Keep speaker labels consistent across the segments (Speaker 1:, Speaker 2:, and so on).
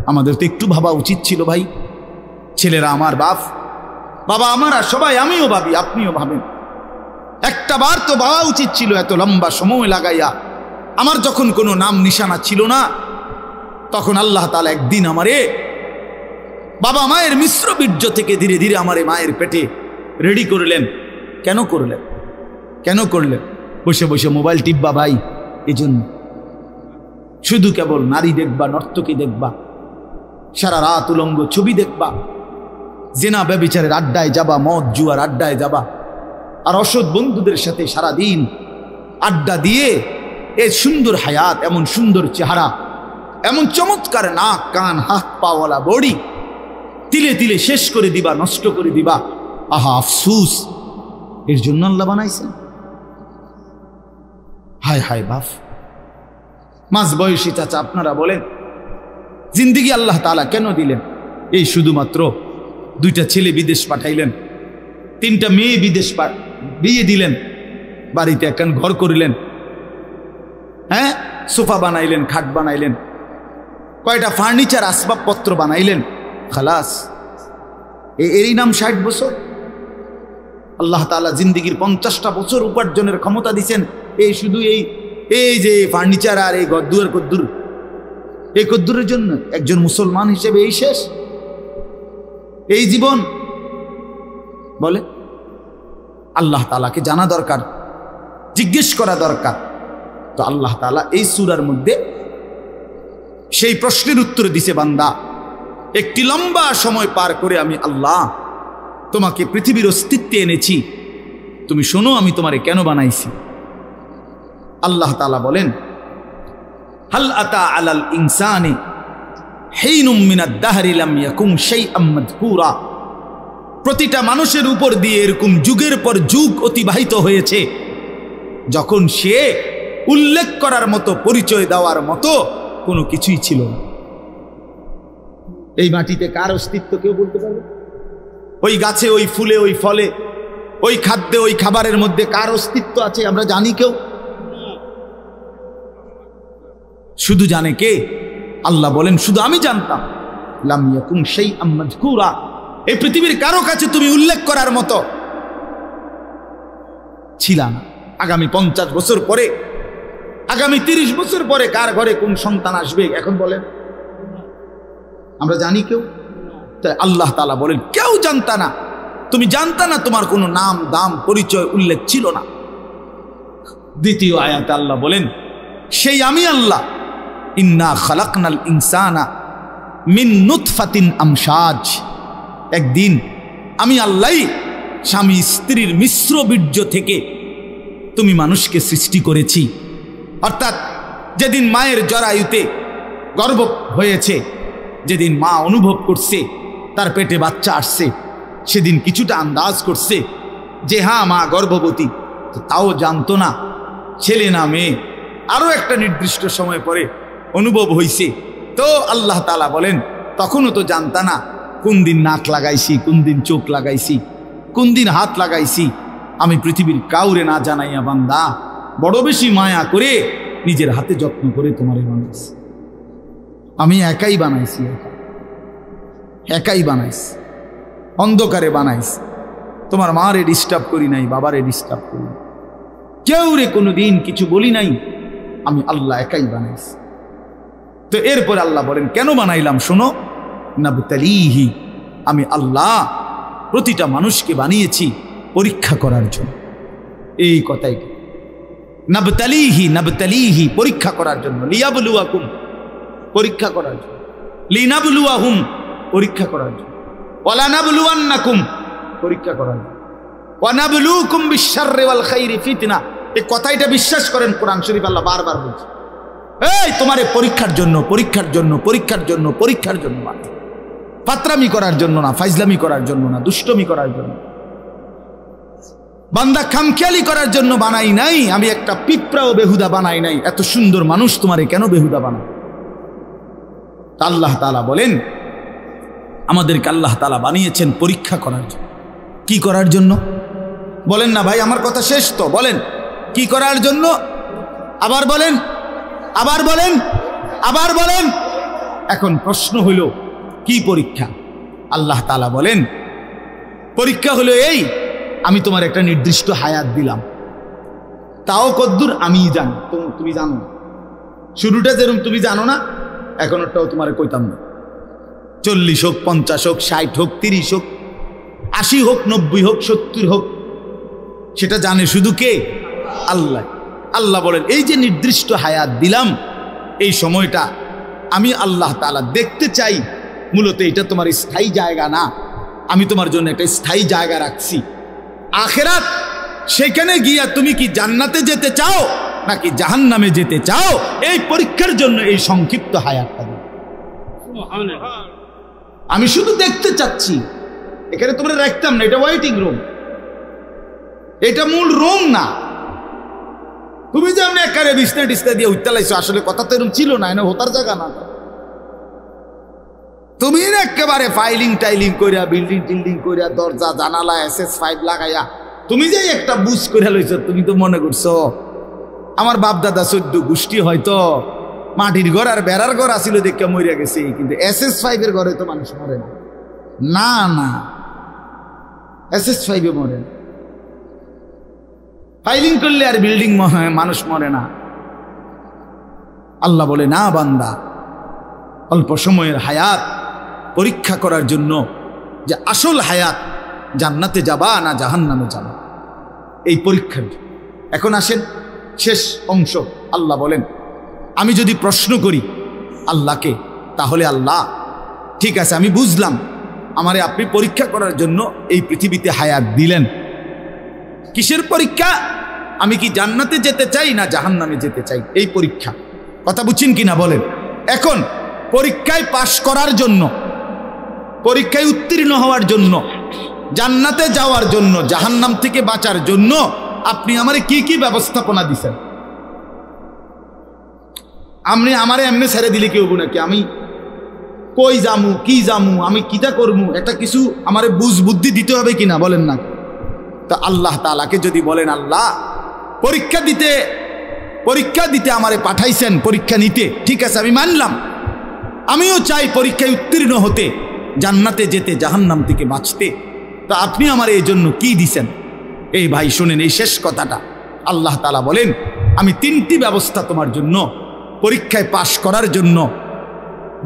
Speaker 1: আমাদের তো একটু ভাবা উচিত ছিল ভাই। ছেলেরা আমার বাপ, বাবা আমার, আর সবাই, আমিও ভাবি, আপনিও ভাবেন, একটা বার তো ভাবা উচিত ছিল। এত লম্বা সময় লাগাইয়া আমার যখন কোনো নাম নিশানা ছিল না, তখন আল্লাহ তাআলা একদিন আমারে বাবা মায়ের মিশ্র বীর্য থেকে ধীরে ধীরে আমারে মায়ের পেটে রেডি করলেন। কেন করলেন? কেন করলেন? বসে বসে মোবাইল টিপবা ভাই? এই জন্য শুধু কেবল নারী দেখবা, নর্তকী দেখবা, সারা রাত উলঙ্গ ছবি দেখবা, জেনা ব্যভিচারের আড্ডায় যাবা, মদ জুয়ার আড্ডায় যাবা, আর অসৎ বন্ধুদের সাথে সারাদিন আড্ডা দিয়ে এই সুন্দর হায়াত, এমন সুন্দর চেহারা, এমন চমৎকার নাক কান হাত পাওয়ালা বডি তিলে তিলে শেষ করে দিবা, নষ্ট করে দিবা। আহা আফসুস, এর জন্য আল্লাহ বানাইছেন? হায় হায় বাপ, মাঝ বয়সী চাচা আপনারা বলেন, জিন্দিগি আল্লাহ তাআলা কেন দিলেন? এই শুধুমাত্র 2টা ছেলে বিদেশ পাঠাইলেন, 3টা মেয়ে বিদেশ বিয়ে দিলেন, বাড়িতে একখান ঘর করিলেন, হ্যাঁ, সোফা বানাইলেন, খাট বানাইলেন, কয়টা ফার্নিচার আসবাবপত্র বানাইলেন, খালাস। এরই নাম 60 বছর? আল্লাহ তাআলা জিন্দিগির 50টা বছর উপার্জনের ক্ষমতা দিছেন এই শুধু এই যে ফার্নিচার আর এই গদ্দুর কদ্দুর, এই কদ্দুরের জন্য? একজন মুসলমান হিসেবে এই শেষ, এই জীবন? বলে আল্লাহ তাআলাকে জানা দরকার, জিজ্ঞেস করা দরকার। তো আল্লাহ তাআলা এই সূরার মধ্যে সেই প্রশ্নের উত্তর দিছে, বান্দা, একটি লম্বা সময় পার করে আমি আল্লাহ তোমাকে পৃথিবীর অস্তিত্বে এনেছি, তুমি শোনো আমি তোমারে কেন বানাইছি। আল্লাহ তাআলা বলেন, হাল আতা আলাল ইনসানি হিনুম মিনাদ দাহরি লাম ইয়াকুম শাইআম মাযকুরা। প্রতিটা মানুষের উপর দিয়ে এরকম যুগের পর যুগ অতিবাহিত হয়েছে যখন সে উল্লেখ করার মতো, পরিচয় দেওয়ার মতো কোনো কিছুই ছিল না। এই মাটিতে কার অস্তিত্ব কেউ বলতে পারবে? ওই গাছে, ওই ফুলে, ওই ফলে, ওই খাদ্যে, ওই খাবারের মধ্যে কার অস্তিত্ব আছে আমরা জানি কেউ? শুধু জানে কে? আল্লাহ বলেন শুধু আমি জানতাম। লাম ইয়াকুম শাইআম মাযকুরা, এই পৃথিবীর কারো কাছে তুমি উল্লেখ করার মতো ছিল না। আগামী 50 বছর পরে, আগামী 30 বছর পরে কার ঘরে কোন সন্তান আসবে এখন বলেন? আমরা জানি কেউ? তাই আল্লাহ তাআলা বলেন কেউ জানতা না, তুমি জানতা না, তোমার কোনো নাম দাম পরিচয় উল্লেখ ছিল না। দ্বিতীয় আয়াতে আল্লাহ বলেন সেই আমি আল্লাহ, ইন্না খালাকনাল ইনসানা মিন নুতফাতিন আমশাজ। একদিন আমি আল্লাহই স্বামী স্ত্রীর মিশ্র বীর্য থেকে তুমি মানুষকে সৃষ্টি করেছি। অর্থাৎ যেদিন মায়ের জরায়ুতে গর্ভ হয়েছে, যেদিন মা অনুভব করছে তার পেটে বাচ্চা আসছে, সেদিন কিছুটা আন্দাজ করছে যে হ্যাঁ মা গর্ভবতী, তাও জানতো না ছেলে না মেয়ে। আরও একটা নির্দিষ্ট সময় পরে অনুভব হয়েছে। তো আল্লাহ তাআলা বলেন তখনও তো জানতা না কোন দিন নাক লাগাইছি, কোন দিন চোখ লাগাইছি, কোন দিন হাত লাগাইছি। আমি পৃথিবীর কাউরে না জানাইয়া বান্দা বড় বেশি মায়া করে নিজের হাতে যত্ন করে তোমারে বানাইছি। আমি একাই বানাইছি, একাই বানাইছি, অন্ধকারে বানাইছি। তোমার মারে ডিস্টার্ব করি নাই, বাবারে ডিস্টার্ব করি নাই, কেউ রে কোনো দিন কিছু বলি নাই। আমি আল্লাহ একাই বানাইছি। তো এরপর আল্লাহ বলেন কেন বানাইলাম শোনো, নাবতালিহি, আমি আল্লাহ প্রতিটা মানুষকে বানিয়েছি পরীক্ষা করার জন্য। এই কথাই নাবতালিহি, নাবতালিহি পরীক্ষা করার জন্য, লিয়াবলুয়াকুম পরীক্ষা করার জন্য, লিনাবলুয়াহুম পরীক্ষা করার জন্য, ওয়ালা নাবলুয়ান্নাকুম পরীক্ষা করার জন্য, ওয়া নাবলুকুম বিশ-শাররি ওয়াল খাইরি ফিতনা। এই কথাটা বিশ্বাস করেন, কোরআন শরীফ আল্লাহ বারবার বলছে এই তোমারে পরীক্ষার জন্য, পরীক্ষার জন্য, পরীক্ষার জন্য, পরীক্ষার জন্য, ফাতরামি করার জন্য না, ফাইজলামি করার জন্য না, দুষ্টমি করার জন্য, বান্দা খামখেয়ালি করার জন্য বানাই নাই। আমি একটা পিঁপড়াও বেহুদা বানাই নাই। এত সুন্দর মানুষ তোমারে কেন বেহুদা বানাই? আল্লাহ তাআলা বলেন আমাদেরকে আল্লাহ তাআলা বানিয়েছেন পরীক্ষা করার জন্য। কি করার জন্য বলেন না ভাই? আমার কথা শেষ তো, বলেন কি করার জন্য? আবার বলেন, আবার বলেন, আবার বলেন। এখন প্রশ্ন হলো কি পরীক্ষা? আল্লাহ তাআলা বলেন পরীক্ষা হলো এই, আমি তোমার একটা নির্দিষ্ট হায়াত দিলাম, তাও কদ্দুর আমি জানি, তুমি জানো না। শুরুটা যেরকম তুমি জানো না, এখনটাও তোমার কইতাম না। 40 হোক, 50 হোক, 60 হোক, 30 হোক, 80 হোক, 90 হোক, 70 হোক, সেটা জানে শুধু কে? আল্লাহ। আল্লাহ বলেন এই যে নির্দিষ্ট হায়াত দিলাম, এই সময়টা আমি আল্লাহ তাআলা দেখতে চাই। মূলত এটা তোমার স্থায়ী জায়গা না, আমি তোমার জন্য একটা স্থায়ী জায়গা রাখছি আখিরাত। সেখানে গিয়া তুমি কি জান্নাতে যেতে চাও নাকি জাহান্নামে যেতে চাও, এই পরীক্ষার জন্য এই সংক্ষিপ্ত হায়াতটা দিই। আমি শুধু দেখতে চাচ্ছি, এখানে তোমরা রাখতাম না, এটা ওয়েটিং রুম, এটা মূল রুম না। তুমি যে আমি একারে বিছনা টিছনা দিয়ে উঠতে লাইছো, আসলে কথা তো এরকম ছিল না, এনে হতার জায়গা না। তুমি একেবারে ফাইলিং টাইলিং করিয়া, বিল্ডিং টিল্ডিং করিয়া, দরজা জানালা SS5 লাগাইয়া তুমি যে একটা বুঝ করে লইছ, তুমি তো মনে করছো আমার বাপ দাদা 14 গোষ্ঠী হয়তো মাটির ঘর আর বেড়ার ঘর আসিল দেখে মরিয়া গেছে, কিন্তু SS5 এর ঘরে তো মানুষ মরে না। না না, SS5 এ মরে না। ফাইলিং করলে আর বিল্ডিং মানুষ মরে না। আল্লাহ বলে না বান্দা, অল্প সময়ের হায়াত পরীক্ষা করার জন্য যে আসল হায়াত জান্নাতে যাবা না জাহান্নামে যাবা, এই পরীক্ষার। এখন আসেন শেষ অংশ। আল্লাহ বলেন আমি যদি প্রশ্ন করি আল্লাহকে, তাহলে আল্লাহ ঠিক আছে আমি বুঝলাম, আমারে আপনি পরীক্ষা করার জন্য এই পৃথিবীতে হায়াত দিলেন। কিসের পরীক্ষা? আমি কি জান্নাতে যেতে চাই না জাহান্নামে যেতে চাই, এই পরীক্ষা। কথা বুঝছেন কিনা বলেন? এখন পরীক্ষায় পাশ করার জন্য, পরীক্ষায় উত্তীর্ণ হওয়ার জন্য, জান্নাতে যাওয়ার জন্য, জাহান্নাম থেকে বাঁচার জন্য আপনি আমারে কি কি ব্যবস্থাপনা দিছেন? আপনি আমারে এমনি ছেড়ে দিলে কি হবো নাকি? আমি কই যামু, কি যামু, আমি কিটা করবো, একটা কিছু আমারে বুঝ বুদ্ধি দিতে হবে কিনা বলেন না? তো আল্লাহ তাআলাকে যদি বলেন আল্লাহ পরীক্ষা দিতে আমারে পাঠাইছেন, পরীক্ষা নিতে, ঠিক আছে আমি মানলাম, আমিও চাই পরীক্ষায় উত্তীর্ণ হতে, জান্নাতে যেতে, জাহান্নাম থেকে বাঁচতে, তো আপনি আমার এই জন্য কি দিছেন? এই ভাই শুনেন এই শেষ কথাটা। আল্লাহ তাআলা বলেন আমি 3টি ব্যবস্থা তোমার জন্য, পরীক্ষায় পাশ করার জন্য,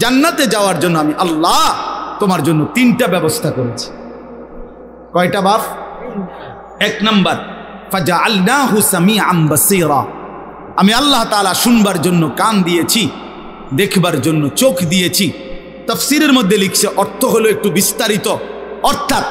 Speaker 1: জান্নাতে যাওয়ার জন্য আমি আল্লাহ তোমার জন্য 3টা ব্যবস্থা করেছি। কয়টা বাপ? 1 নাম্বার ফাজআলনাহু সামিআন বাসীরা, আমি আল্লাহ তাআলা শুনবার জন্য কান দিয়েছি, দেখবার জন্য চোখ দিয়েছি। তাফসীরের মধ্যে লিখছে অর্থ হলো একটু বিস্তারিত, অর্থাৎ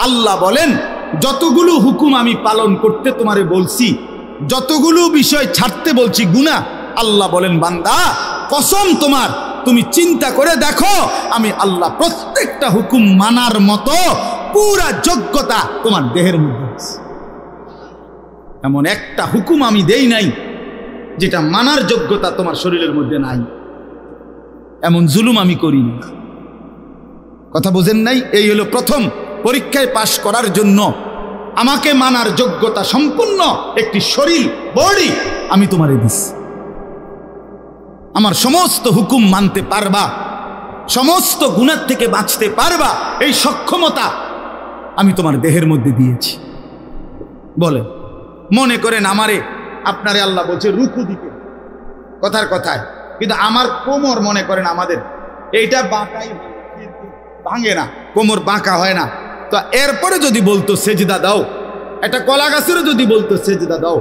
Speaker 1: আল্লাহ বলেন যতগুলো হুকুম আমি পালন করতে তোমারে বলছি, যতগুলো বিষয় ছাড়তে বলছি গুনাহ, আল্লাহ বলেন বান্দা কসম তোমার, তুমি চিন্তা করে দেখো আমি আল্লাহ প্রত্যেকটা হুকুম মানার মতো পুরা যোগ্যতা তোমার দেহের মধ্যে আছে। এমন একটা হুকুম আমি দেই নাই যেটা মানার যোগ্যতা তোমার শরীরের মধ্যে নাই, এমন জুলুম আমি করি না। কথা বোঝেন নাই? এই হলো প্রথম, পরীক্ষায় পাশ করার জন্য আমাকে মানার যোগ্যতা সম্পূর্ণ একটি শরীর, বডি আমি তোমারে দিছি। আমার সমস্ত হুকুম মানতে পারবা, সমস্ত গুনাহ থেকে বাঁচতে পারবা, এই সক্ষমতা আমি তোমার দেহের মধ্যে দিয়েছি। বলে মনে করেন আমারে আপনারে আল্লাহ বলছে রুকু দিতে, কথার কথায়, কিন্তু আমার কোমর মনে করেন আমাদের এইটা বাঁকাই ভাঙে না, কোমর বাঁকা হয় না, তো এরপরে যদি বলতো সেজদা দাও, একটা কলা গাছেরও যদি বলতো সেজদা দাও,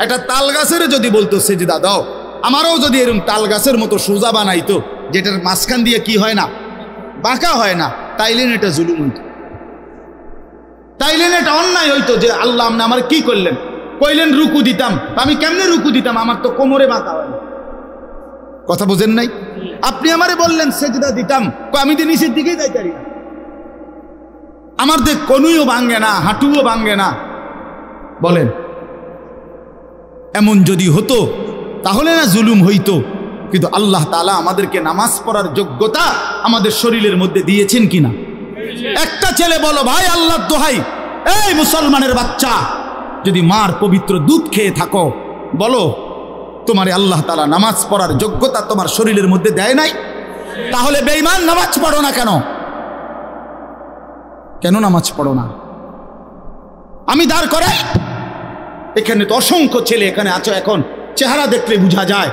Speaker 1: একটা তাল গাছেরও যদি বলতো সেজদা দাও, আমারও যদি এরকম তাল গাছের মতো সোজা বানাইতো, যেটার মাঝখান দিয়ে কি হয় না, বাঁকা হয় না, তাইলেন এটা জুলুম হইতো, তাইলেন এটা অন্যায় হইতো যে আল্লাহ আপনি আমার কি করলেন, কইলেন রুকু দিতাম, আমি কেমনে রুকু দিতাম, আমার তো কোমরে বাঁকা হয় না। কথা বোঝেন নাই? আপনি আমারে বললেন সেজদা দিতাম, আমি তো নিচের দিকেই যাইতে পারি না, আমার যে কনুইও ভাঙ্গে না, হাঁটুও ভাঙ্গে না। বলেন এমন যদি হতো তাহলে না জুলুম হইতো, কিন্তু আল্লাহ তাআলা আমাদেরকে নামাজ পড়ার যোগ্যতা আমাদের শরীরের মধ্যে দিয়েছেন কিনা? একটা ছেলে বলো ভাই আল্লাহর দোহাই, এই মুসলমানের বাচ্চা, যদি মার পবিত্র দুধ খেয়ে থাকো, বলো তোমারে আল্লাহ তাআলা নামাজ পড়ার যোগ্যতা তোমার শরীরের মধ্যে দেয় নাই? তাহলে বেঈমান নামাজ পড়ো না কেন? কেন নামাজ পড়ো না? আমি দাঁড় করাই, এখানে তো অসংখ্য ছেলে এখানে আছো, এখন চেহারা দেখলে বোঝা যায়